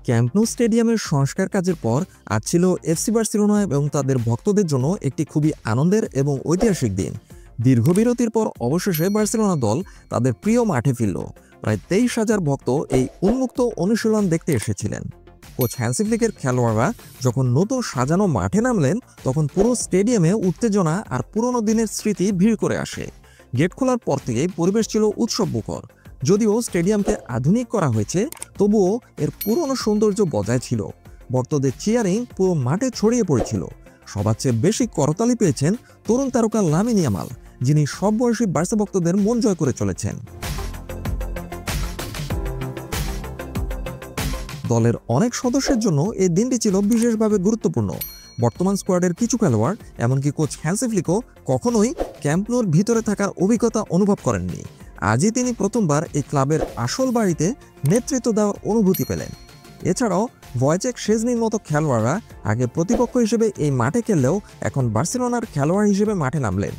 Camp Nou স্টেডিয়ামের সংস্কার কাজের পর আজ ছিল এফসি বার্সেলোনা এবং তাদের ভক্তদের জন্য একটি খুবই আনন্দের এবং ঐতিহাসিক দিন। দীর্ঘ বিরতির পর অবশেষে বার্সেলোনা দল তাদের প্রিয় মাঠে ফিরল। প্রায় 23,000 ভক্ত এই উন্মুক্ত অনুশীলন দেখতে এসেছিলেন। কোচ হ্যান্সি ফ্লিকের খেলোয়াড়রা যখন নতুন সাজানো মাঠে নামলেন, তখন পুরো স্টেডিয়ামে উত্তেজনা আর পুরনো দিনের স্মৃতি ভিড় করে আসে। গেট খোলার পর থেকেই পরিবেশ ছিল উৎসবমুখর। যদিও স্টেডিয়ামকে আধুনিক করা হয়েছে, তবুও এর পুরনো সৌন্দর্য বজায় ছিল। ভক্তদের চিয়ারিং পুরো মাঠে ছড়িয়ে পড়েছিল। সবার চেয়ে বেশি করতালি পেয়েছেন তরুণ তারকা লামিন ইয়ামাল, যিনি সব বয়সী বার্সা ভক্তদের মন জয় করে চলেছেন। দলের অনেক সদস্যের জন্য এই দিনটি ছিল বিশেষভাবে গুরুত্বপূর্ণ। বর্তমান স্কোয়াডের কিছু খেলোয়াড়, এমনকি কোচ হ্যান্সি ফ্লিকও কখনোই ক্যাম্প ন্যুর ভিতরে থাকার অভিজ্ঞতা অনুভব করেননি। আজই তিনি প্রথমবার এই ক্লাবের আসল বাড়িতে নেতৃত্ব দেওয়ার অনুভূতি পেলেন। এছাড়াও ভয়েচেক শেজনির মতো খেলোয়াড়রা আগে প্রতিপক্ষ হিসেবে এই মাঠে খেললেও এখন বার্সেলোনার খেলোয়াড় হিসেবে মাঠে নামলেন।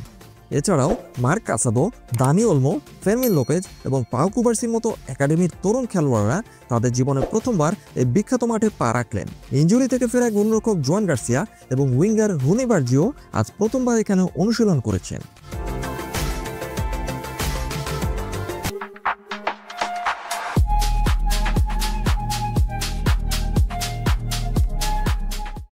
এছাড়াও mark Casado, Dani Olmo, Fermin Lopez এবং পাউ কুবার্সির মতো একাডেমির তরুণ খেলোয়াড়রা তাদের জীবনে প্রথমবার এই বিখ্যাত মাঠে পা রাখলেন। ইনজুরি থেকে ফেরা গোলরক্ষক জোয়ান গার্সিয়া এবং উইঙ্গার রুনি বার্জিও আজ প্রথমবার এখানে অনুশীলন করেছেন।